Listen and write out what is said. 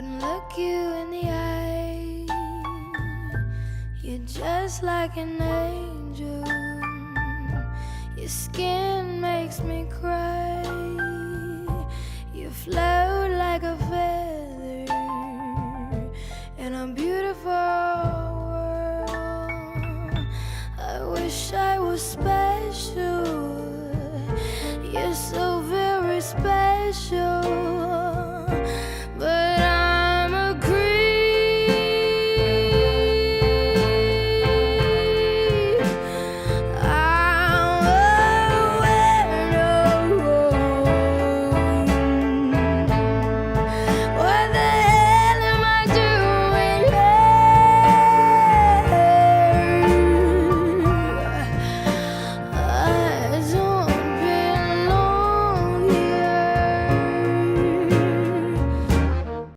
couldn't look you in the eye. You're just like an angel. Your skin makes me cry. You float like a